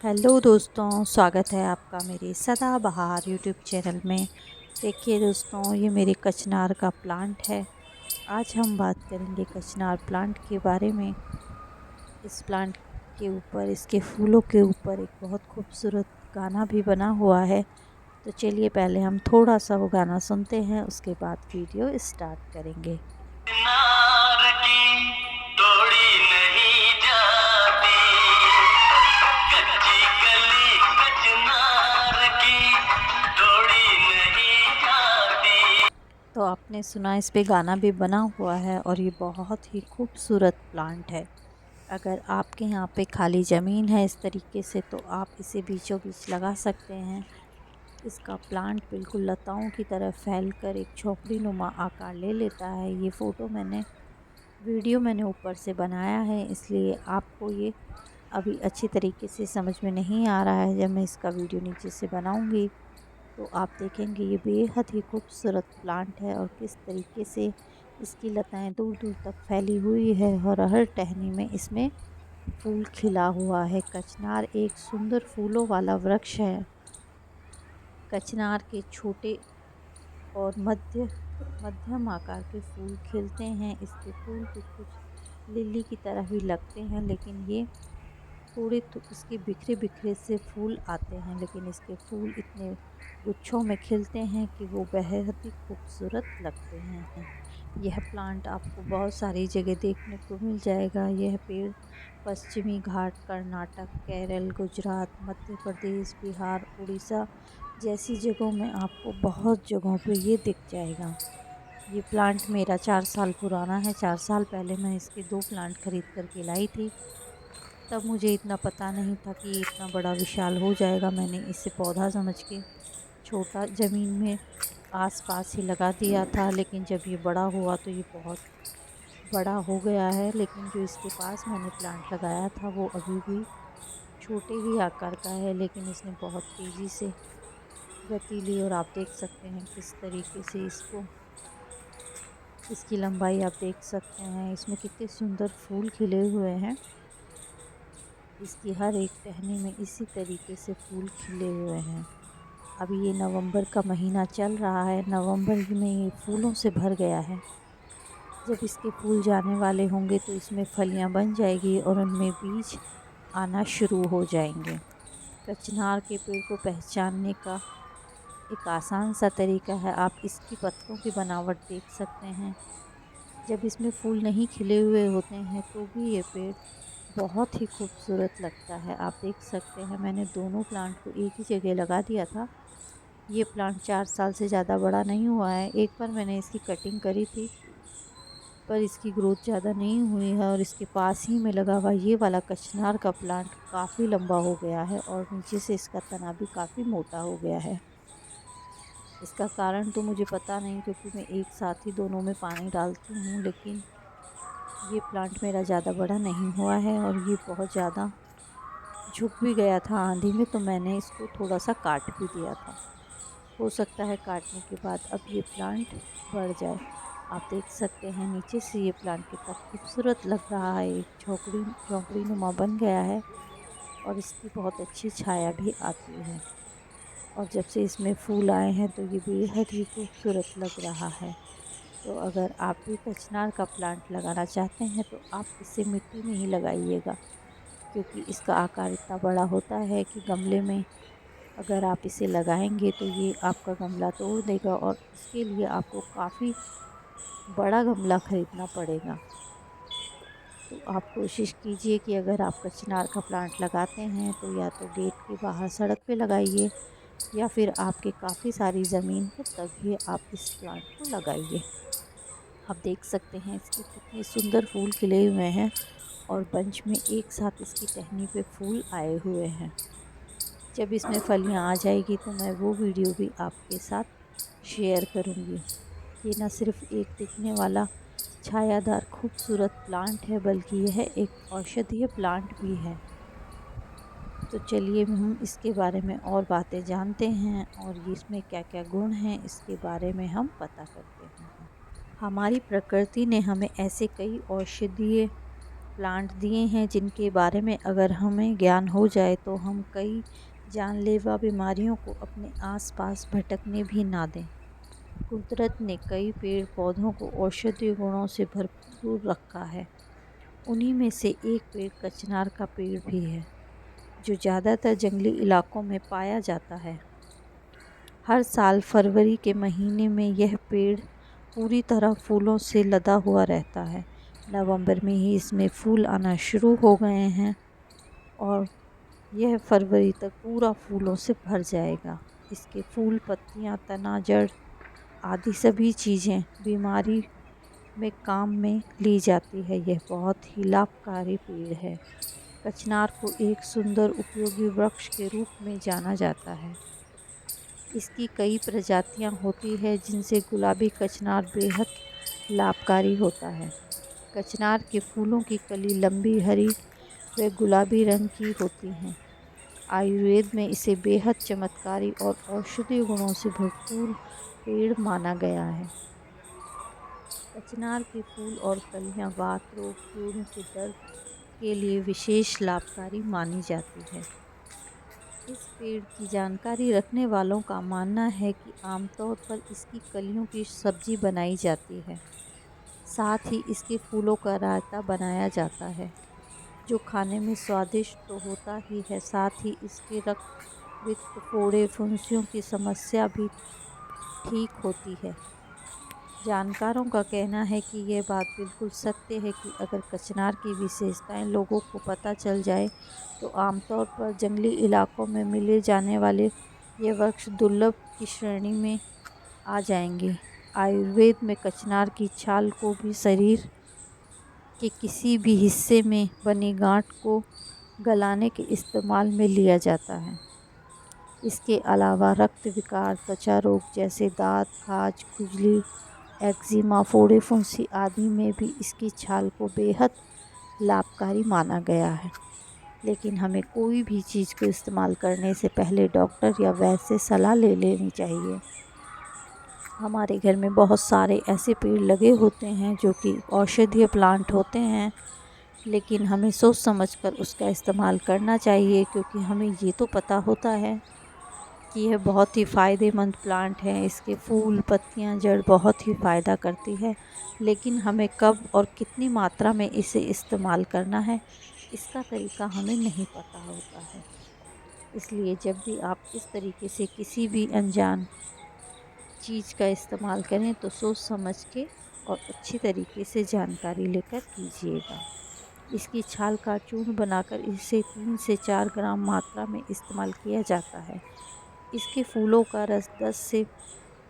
Hello दोस्तों, स्वागत है आपका मेरे सदाबहार यूट्यूब चैनल में। देखिए दोस्तों, ये मेरे कचनार का प्लांट है। आज हम बात करेंगे कचनार प्लांट के बारे में। इस प्लांट के ऊपर, इसके फूलों के ऊपर एक बहुत खूबसूरत गाना भी बना हुआ है। तो चलिए पहले हम थोड़ा सा वो गाना सुनते हैं, उसके बाद वीडियो स्टार्ट करेंगे। नार की तोड़ी नहीं जाती, कच्ची कली कचनार की तोड़ी नहीं जाती। तो आपने सुना, इस पे गाना भी बना हुआ है और ये बहुत ही खूबसूरत प्लांट है। अगर आपके यहाँ पे खाली ज़मीन है इस तरीके से, तो आप इसे बीचों बीच लगा सकते हैं। इसका प्लांट बिल्कुल लताओं की तरह फैलकर एक झोपड़ी नुमा आकार ले लेता है। ये वीडियो मैंने ऊपर से बनाया है, इसलिए आपको ये अभी अच्छी तरीके से समझ में नहीं आ रहा है। जब मैं इसका वीडियो नीचे से बनाऊंगी तो आप देखेंगे ये बेहद ही खूबसूरत प्लांट है और किस तरीके से इसकी लताएं दूर दूर तक फैली हुई है और हर टहनी में इसमें फूल खिला हुआ है। कचनार एक सुंदर फूलों वाला वृक्ष है। कचनार के छोटे और मध्यम आकार के फूल खिलते हैं। इसके फूल कुछ कुछ लिली की तरह भी लगते हैं, लेकिन ये थोड़े तो इसके बिखरे बिखरे से फूल आते हैं, लेकिन इसके फूल इतने गुच्छों में खिलते हैं कि वो बेहद ही खूबसूरत लगते हैं। यह प्लांट आपको बहुत सारी जगह देखने को मिल जाएगा। यह पेड़ पश्चिमी घाट, कर्नाटक, केरल, गुजरात, मध्य प्रदेश, बिहार, उड़ीसा जैसी जगहों में आपको बहुत जगहों पे ये दिख जाएगा। ये प्लांट मेरा 4 साल पुराना है। 4 साल पहले मैं इसके 2 प्लांट खरीद कर के लाई थी। तब मुझे इतना पता नहीं था कि ये इतना बड़ा विशाल हो जाएगा। मैंने इसे पौधा समझ के छोटा ज़मीन में आस-पास ही लगा दिया था, लेकिन जब ये बड़ा हुआ तो ये बहुत बड़ा हो गया है। लेकिन जो इसके पास मैंने प्लांट लगाया था वो अभी भी छोटे ही आकार का है, लेकिन इसने बहुत तेज़ी से गति ली और आप देख सकते हैं किस तरीके से इसकी लंबाई आप देख सकते हैं। इसमें कितने सुंदर फूल खिले हुए हैं। इसकी हर एक टहनी में इसी तरीके से फूल खिले हुए हैं। अभी ये नवंबर का महीना चल रहा है। नवंबर ही में ये फूलों से भर गया है। जब इसके फूल जाने वाले होंगे तो इसमें फलियां बन जाएगी और उनमें बीज आना शुरू हो जाएंगे। कचनार के पेड़ को पहचानने का एक आसान सा तरीका है। आप इसकी पत्तों की बनावट देख सकते हैं। जब इसमें फूल नहीं खिले हुए होते हैं तो भी ये पेड़ बहुत ही खूबसूरत लगता है। आप देख सकते हैं, मैंने दोनों प्लांट को एक ही जगह लगा दिया था। ये प्लांट 4 साल से ज़्यादा बड़ा नहीं हुआ है। एक बार मैंने इसकी कटिंग करी थी, पर इसकी ग्रोथ ज़्यादा नहीं हुई है और इसके पास ही में लगा हुआ ये वाला कचनार का प्लांट काफ़ी लंबा हो गया है और नीचे से इसका तना भी काफ़ी मोटा हो गया है। इसका कारण तो मुझे पता नहीं, क्योंकि मैं एक साथ ही दोनों में पानी डालती हूँ। लेकिन ये प्लांट मेरा ज़्यादा बड़ा नहीं हुआ है और ये बहुत ज़्यादा झुक भी गया था आंधी में, तो मैंने इसको थोड़ा सा काट भी दिया था। हो सकता है काटने के बाद अब ये प्लांट बढ़ जाए। आप देख सकते हैं नीचे से ये प्लांट कितना खूबसूरत लग रहा है। एक झोंपड़ी नुमा बन गया है और इसकी बहुत अच्छी छाया भी आती है। और जब से इसमें फूल आए हैं तो ये बेहद ही खूबसूरत लग रहा है। तो अगर आप भी कचनार का प्लांट लगाना चाहते हैं तो आप इसे मिट्टी में ही लगाइएगा, क्योंकि इसका आकार इतना बड़ा होता है कि गमले में अगर आप इसे लगाएंगे तो ये आपका गमला तोड़ देगा और इसके लिए आपको काफ़ी बड़ा गमला ख़रीदना पड़ेगा। तो आप कोशिश कीजिए कि अगर आप कचनार का प्लांट लगाते हैं तो या तो गेट के बाहर सड़क पे लगाइए, या फिर आपके काफ़ी सारी ज़मीन हो तभी आप इस प्लांट को लगाइए। आप देख सकते हैं इसके कितने सुंदर फूल खिले हुए हैं और बंच में एक साथ इसकी टहनी पे फूल आए हुए हैं। जब इसमें फलियां आ जाएगी तो मैं वो वीडियो भी आपके साथ शेयर करूंगी। ये न सिर्फ एक दिखने वाला छायादार खूबसूरत प्लांट है, बल्कि यह एक औषधीय प्लांट भी है। तो चलिए हम इसके बारे में और बातें जानते हैं और ये इसमें क्या क्या गुण हैं इसके बारे में हम पता करते हैं। हमारी प्रकृति ने हमें ऐसे कई औषधीय प्लांट दिए हैं जिनके बारे में अगर हमें ज्ञान हो जाए तो हम कई जानलेवा बीमारियों को अपने आसपास भटकने भी ना दें। कुदरत ने कई पेड़ पौधों को औषधीय गुणों से भरपूर रखा है। उन्हीं में से एक पेड़ कचनार का पेड़ भी है, जो ज़्यादातर जंगली इलाकों में पाया जाता है। हर साल फरवरी के महीने में यह पेड़ पूरी तरह फूलों से लदा हुआ रहता है। नवंबर में ही इसमें फूल आना शुरू हो गए हैं और यह फरवरी तक पूरा फूलों से भर जाएगा। इसके फूल, पत्तियां, तना, जड़ आदि सभी चीज़ें बीमारी में काम में ली जाती है। यह बहुत ही लाभकारी पेड़ है। कचनार को एक सुंदर उपयोगी वृक्ष के रूप में जाना जाता है। इसकी कई प्रजातियां होती है जिनसे गुलाबी कचनार बेहद लाभकारी होता है। कचनार के फूलों की कली लंबी, हरी व गुलाबी रंग की होती हैं। आयुर्वेद में इसे बेहद चमत्कारी और औषधीय गुणों से भरपूर पेड़ माना गया है। कचनार के फूल और कलियां वात, रोग, जोड़ों के दर्द के लिए विशेष लाभकारी मानी जाती है। इस पेड़ की जानकारी रखने वालों का मानना है कि आमतौर पर इसकी कलियों की सब्जी बनाई जाती है। साथ ही इसके फूलों का रायता बनाया जाता है, जो खाने में स्वादिष्ट तो होता ही है, साथ ही इसके रक्त, पित्त, फोड़े, फुंसियों की समस्या भी ठीक होती है। जानकारों का कहना है कि यह बात बिल्कुल सत्य है कि अगर कचनार की विशेषताएं लोगों को पता चल जाए तो आमतौर पर जंगली इलाकों में मिले जाने वाले ये वृक्ष दुर्लभ की श्रेणी में आ जाएंगे। आयुर्वेद में कचनार की छाल को भी शरीर के किसी भी हिस्से में बनी गांठ को गलाने के इस्तेमाल में लिया जाता है। इसके अलावा रक्त विकार, त्वचा रोग जैसे दांत, खाज, खुजली, एक्जिमा, फोड़े, फुंसी आदि में भी इसकी छाल को बेहद लाभकारी माना गया है। लेकिन हमें कोई भी चीज़ को इस्तेमाल करने से पहले डॉक्टर या वैद्य से सलाह ले लेनी चाहिए। हमारे घर में बहुत सारे ऐसे पेड़ लगे होते हैं जो कि औषधीय प्लांट होते हैं, लेकिन हमें सोच समझकर उसका इस्तेमाल करना चाहिए, क्योंकि हमें ये तो पता होता है कि यह बहुत ही फ़ायदेमंद प्लांट है। इसके फूल, पत्तियां, जड़ बहुत ही फ़ायदा करती है, लेकिन हमें कब और कितनी मात्रा में इसे इस्तेमाल करना है, इसका तरीका हमें नहीं पता होता है। इसलिए जब भी आप इस तरीके से किसी भी अनजान चीज़ का इस्तेमाल करें तो सोच समझ के और अच्छी तरीके से जानकारी लेकर कीजिएगा। इसकी छाल का चूर्ण बनाकर इसे 3 से 4 ग्राम मात्रा में इस्तेमाल किया जाता है। इसके फूलों का रस 10 से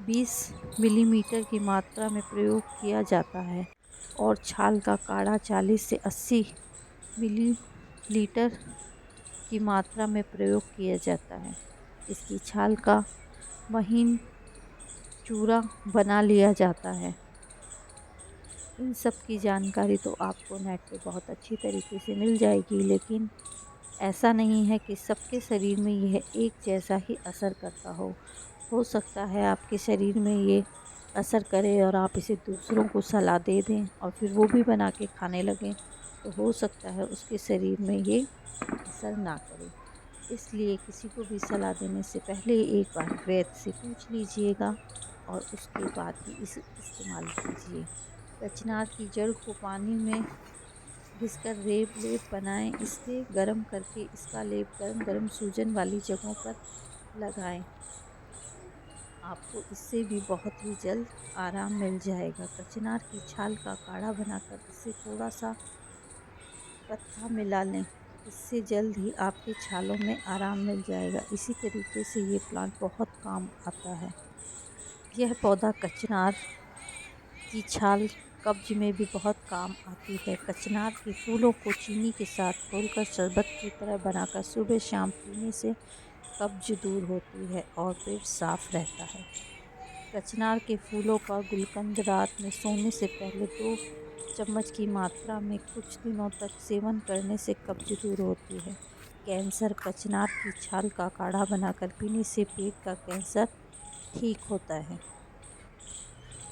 20 मिलीमीटर की मात्रा में प्रयोग किया जाता है और छाल का काढ़ा 40 से 80 मिलीलीटर की मात्रा में प्रयोग किया जाता है। इसकी छाल का महीन चूरा बना लिया जाता है। इन सब की जानकारी तो आपको नेट पे बहुत अच्छी तरीके से मिल जाएगी, लेकिन ऐसा नहीं है कि सबके शरीर में यह एक जैसा ही असर करता हो सकता है आपके शरीर में ये असर करे और आप इसे दूसरों को सलाह दे दें और फिर वो भी बना के खाने लगें, तो हो सकता है उसके शरीर में ये असर ना करे। इसलिए किसी को भी सलाह देने से पहले एक बार वैद्य से पूछ लीजिएगा और उसके बाद ही इसे इस्तेमाल कीजिए। कचनार की जड़ को पानी में घिसकर लेप बनाएं। इसे गर्म करके इसका लेप गरम सूजन वाली जगहों पर लगाएं। आपको इससे भी बहुत ही जल्द आराम मिल जाएगा। कचनार की छाल का काढ़ा बनाकर इससे थोड़ा सा कत्था मिला लें। इससे जल्द ही आपके छालों में आराम मिल जाएगा। इसी तरीके से ये प्लांट बहुत काम आता है। यह पौधा कचनार की छाल कब्ज में भी बहुत काम आती है। कचनार के फूलों को चीनी के साथ घोलकर शरबत की तरह बनाकर सुबह शाम पीने से कब्ज दूर होती है और पेट साफ रहता है। कचनार के फूलों का गुलकंद रात में सोने से पहले 2 चम्मच की मात्रा में कुछ दिनों तक सेवन करने से कब्ज दूर होती है। कैंसर, कचनार की छाल का काढ़ा बनाकर पीने से पेट का कैंसर ठीक होता है।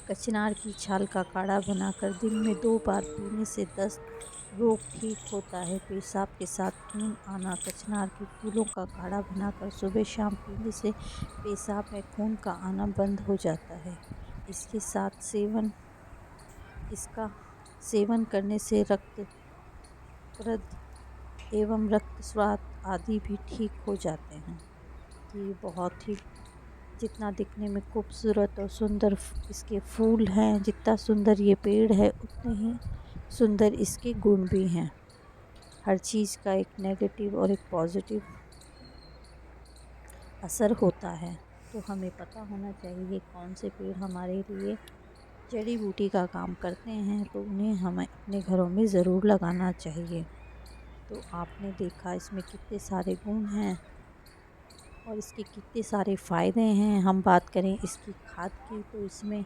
कचनार की छाल का काढ़ा बनाकर दिन में 2 बार पीने से दस्त, रोग ठीक होता है। पेशाब के साथ खून आना, कचनार के फूलों का काढ़ा बनाकर सुबह शाम पीने से पेशाब में खून का आना बंद हो जाता है। इसके साथ इसका सेवन करने से रक्त प्रद एवं रक्तस्राव आदि भी ठीक हो जाते हैं। ये बहुत ही जितना दिखने में खूबसूरत और सुंदर इसके फूल हैं, जितना सुंदर ये पेड़ है उतने ही सुंदर इसके गुण भी हैं। हर चीज़ का एक नेगेटिव और एक पॉजिटिव असर होता है, तो हमें पता होना चाहिए कौन से पेड़ हमारे लिए जड़ी बूटी का काम करते हैं, तो उन्हें हमें अपने घरों में ज़रूर लगाना चाहिए। तो आपने देखा इसमें कितने सारे गुण हैं और इसके कितने सारे फ़ायदे हैं। हम बात करें इसकी खाद की, तो इसमें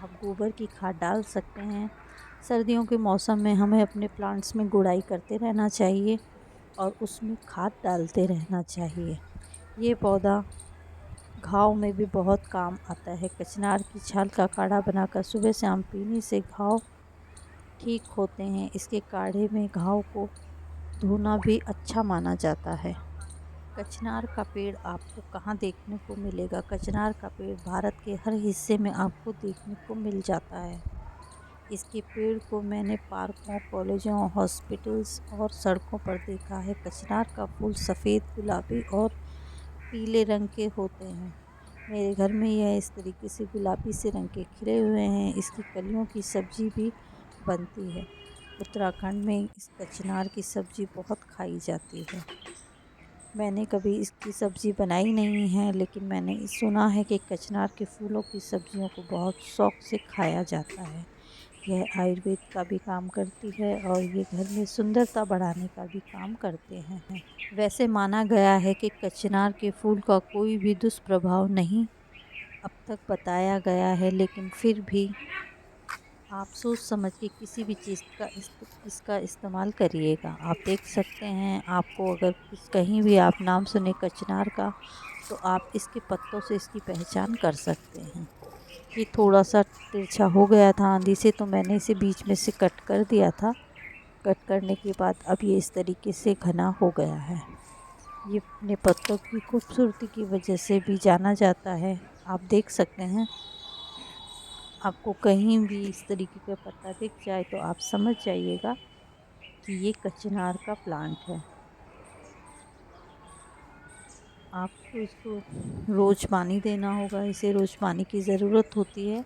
आप गोबर की खाद डाल सकते हैं। सर्दियों के मौसम में हमें अपने प्लांट्स में गुड़ाई करते रहना चाहिए और उसमें खाद डालते रहना चाहिए। ये पौधा घाव में भी बहुत काम आता है। कचनार की छाल का काढ़ा बनाकर सुबह शाम पीने से घाव ठीक होते हैं। इसके काढ़े में घाव को धोना भी अच्छा माना जाता है। कचनार का पेड़ आपको कहाँ देखने को मिलेगा? कचनार का पेड़ भारत के हर हिस्से में आपको देखने को मिल जाता है। इसके पेड़ को मैंने पार्कों, कॉलेजों, हॉस्पिटल्स और सड़कों पर देखा है। कचनार का फूल सफ़ेद, गुलाबी और पीले रंग के होते हैं। मेरे घर में यह इस तरीके से गुलाबी से रंग के खिले हुए हैं। इसकी कलियों की सब्ज़ी भी बनती है। उत्तराखंड में इस कचनार की सब्ज़ी बहुत खाई जाती है। मैंने कभी इसकी सब्ज़ी बनाई नहीं है, लेकिन मैंने सुना है कि कचनार के फूलों की सब्जियों को बहुत शौक़ से खाया जाता है। यह आयुर्वेद का भी काम करती है और ये घर में सुंदरता बढ़ाने का भी काम करते हैं। वैसे माना गया है कि कचनार के फूल का कोई भी दुष्प्रभाव नहीं अब तक बताया गया है, लेकिन फिर भी आप सोच समझ के किसी भी चीज़ का इसका इस्तेमाल करिएगा। आप देख सकते हैं, आपको अगर कहीं भी आप नाम सुने कचनार का, तो आप इसके पत्तों से इसकी पहचान कर सकते हैं। ये थोड़ा सा तिरछा हो गया था आंधी से, तो मैंने इसे बीच में से कट कर दिया था। कट करने के बाद अब ये इस तरीके से घना हो गया है। ये अपने पत्तों की खूबसूरती की वजह से भी जाना जाता है। आप देख सकते हैं, आपको कहीं भी इस तरीके का पत्ता दिख जाए तो आप समझ जाइएगा कि ये कचनार का प्लांट है। आपको इसको रोज़ पानी देना होगा, इसे रोज़ पानी की ज़रूरत होती है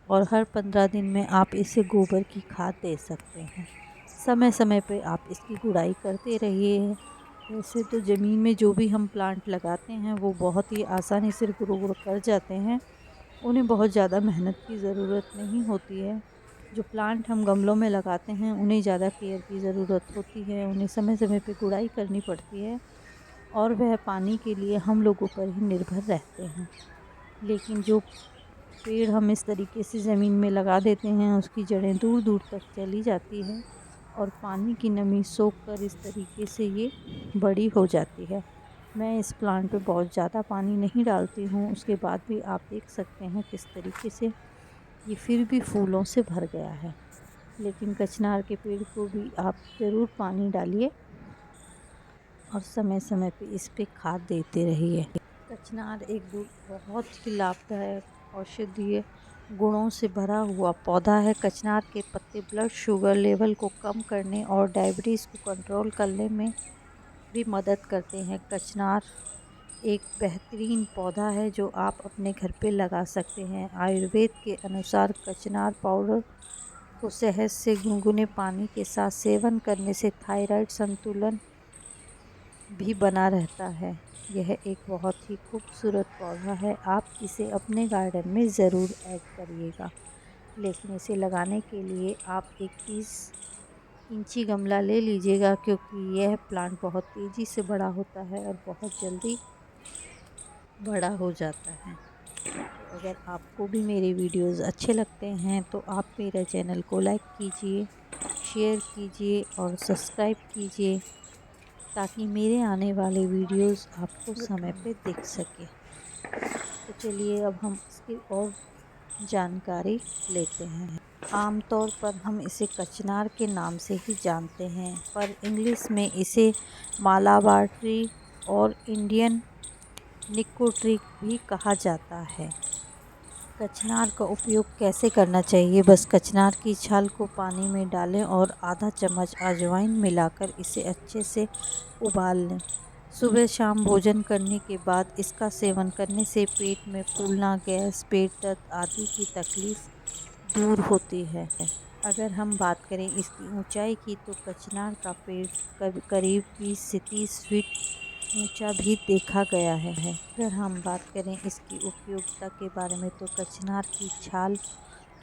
और हर 15 दिन में आप इसे गोबर की खाद दे सकते हैं। समय समय पे आप इसकी गुड़ाई करते रहिए। वैसे तो ज़मीन में जो भी हम प्लांट लगाते हैं वो बहुत ही आसानी से ग्रो कर जाते हैं, उन्हें बहुत ज़्यादा मेहनत की ज़रूरत नहीं होती है। जो प्लांट हम गमलों में लगाते हैं उन्हें ज़्यादा केयर की ज़रूरत होती है, उन्हें समय समय पे गुड़ाई करनी पड़ती है और वह पानी के लिए हम लोगों पर ही निर्भर रहते हैं। लेकिन जो पेड़ हम इस तरीके से ज़मीन में लगा देते हैं, उसकी जड़ें दूर दूर तक चली जाती है और पानी की नमी सोख कर इस तरीके से ये बड़ी हो जाती है। मैं इस प्लांट पे बहुत ज़्यादा पानी नहीं डालती हूँ, उसके बाद भी आप देख सकते हैं किस तरीके से ये फिर भी फूलों से भर गया है। लेकिन कचनार के पेड़ को भी आप ज़रूर पानी डालिए और समय समय पे इस पे खाद देते रहिए। कचनार एक बहुत ही लाभदायक औषधीय गुणों से भरा हुआ पौधा है। कचनार के पत्ते ब्लड शुगर लेवल को कम करने और डायबिटीज़ को कंट्रोल करने में भी मदद करते हैं। कचनार एक बेहतरीन पौधा है जो आप अपने घर पे लगा सकते हैं। आयुर्वेद के अनुसार कचनार पाउडर को शहद से गुनगुने पानी के साथ सेवन करने से थायराइड संतुलन भी बना रहता है। यह एक बहुत ही खूबसूरत पौधा है, आप इसे अपने गार्डन में ज़रूर ऐड करिएगा। लेकिन इसे लगाने के लिए आप एक 30 इंची गमला ले लीजिएगा, क्योंकि यह प्लांट बहुत तेज़ी से बड़ा होता है और बहुत जल्दी बड़ा हो जाता है। तो अगर आपको भी मेरे वीडियोज़ अच्छे लगते हैं तो आप मेरे चैनल को लाइक कीजिए, शेयर कीजिए और सब्सक्राइब कीजिए, ताकि मेरे आने वाले वीडियोस आपको समय पे दिख सके। तो चलिए अब हम इसकी और जानकारी लेते हैं। आमतौर पर हम इसे कचनार के नाम से ही जानते हैं, पर इंग्लिश में इसे मालाबार ट्री और इंडियन निकोट्रिक भी कहा जाता है। कचनार का उपयोग कैसे करना चाहिए? बस कचनार की छाल को पानी में डालें और आधा चम्मच अजवाइन मिलाकर इसे अच्छे से उबाल लें। सुबह शाम भोजन करने के बाद इसका सेवन करने से पेट में फूलना, गैस, पेट दर्द आदि की तकलीफ दूर होती है। अगर हम बात करें इसकी ऊंचाई की तो कचनार का पेड़ करीब 20 से 30 फीट ऊंचा भी देखा गया है। अगर हम बात करें इसकी उपयोगिता के बारे में तो कचनार की छाल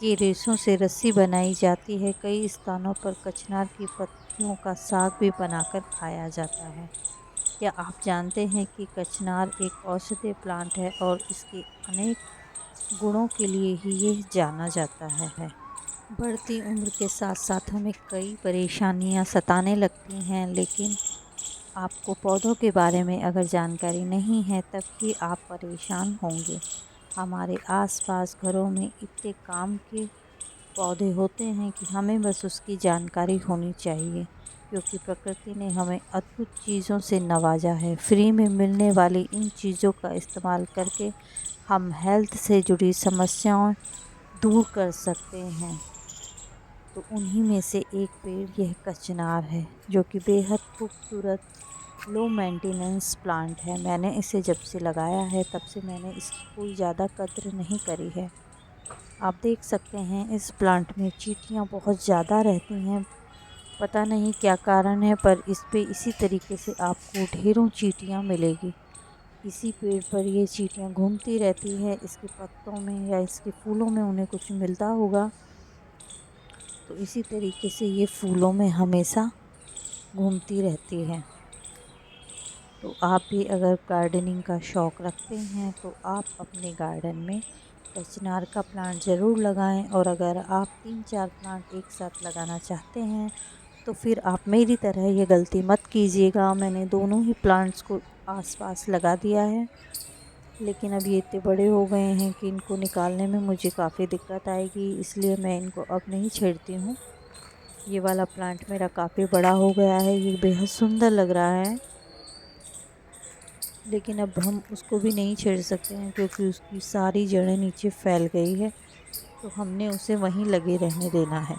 के रेशों से रस्सी बनाई जाती है। कई स्थानों पर कचनार की पत्तियों का साग भी बनाकर खाया जाता है। क्या आप जानते हैं कि कचनार एक औषधीय प्लांट है और इसके अनेक गुणों के लिए ही यह जाना जाता है। बढ़ती उम्र के साथ साथ हमें कई परेशानियां सताने लगती हैं, लेकिन आपको पौधों के बारे में अगर जानकारी नहीं है तब ही आप परेशान होंगे। हमारे आसपास घरों में इतने काम के पौधे होते हैं कि हमें बस उसकी जानकारी होनी चाहिए, क्योंकि प्रकृति ने हमें अद्भुत चीज़ों से नवाजा है। फ्री में मिलने वाली इन चीज़ों का इस्तेमाल करके हम हेल्थ से जुड़ी समस्याओं दूर कर सकते हैं। तो उन्हीं में से एक पेड़ यह कचनार है, जो कि बेहद खूबसूरत लो मेंटेनेंस प्लांट है। मैंने इसे जब से लगाया है तब से मैंने इसकी कोई ज़्यादा कद्र नहीं करी है। आप देख सकते हैं इस प्लांट में चींटियाँ बहुत ज़्यादा रहती हैं। पता नहीं क्या कारण है, पर इस पे इसी तरीके से आपको ढेरों चींटियाँ मिलेगी। इसी पेड़ पर ये चींटियाँ घूमती रहती है। इसके पत्तों में या इसके फूलों में उन्हें कुछ मिलता होगा, तो इसी तरीके से ये फूलों में हमेशा घूमती रहती है। तो आप भी अगर गार्डनिंग का शौक़ रखते हैं तो आप अपने गार्डन में कचनार का प्लांट ज़रूर लगाएं। और अगर आप 3-4 प्लांट एक साथ लगाना चाहते हैं तो फिर आप मेरी तरह ये गलती मत कीजिएगा। मैंने दोनों ही प्लांट्स को आसपास लगा दिया है, लेकिन अब ये इतने बड़े हो गए हैं कि इनको निकालने में मुझे काफ़ी दिक्कत आएगी, इसलिए मैं इनको अब नहीं छेड़ती हूँ। ये वाला प्लांट मेरा काफ़ी बड़ा हो गया है, ये बेहद सुंदर लग रहा है, लेकिन अब हम उसको भी नहीं छेड़ सकते हैं क्योंकि उसकी सारी जड़ें नीचे फैल गई है, तो हमने उसे वहीं लगे रहने देना है।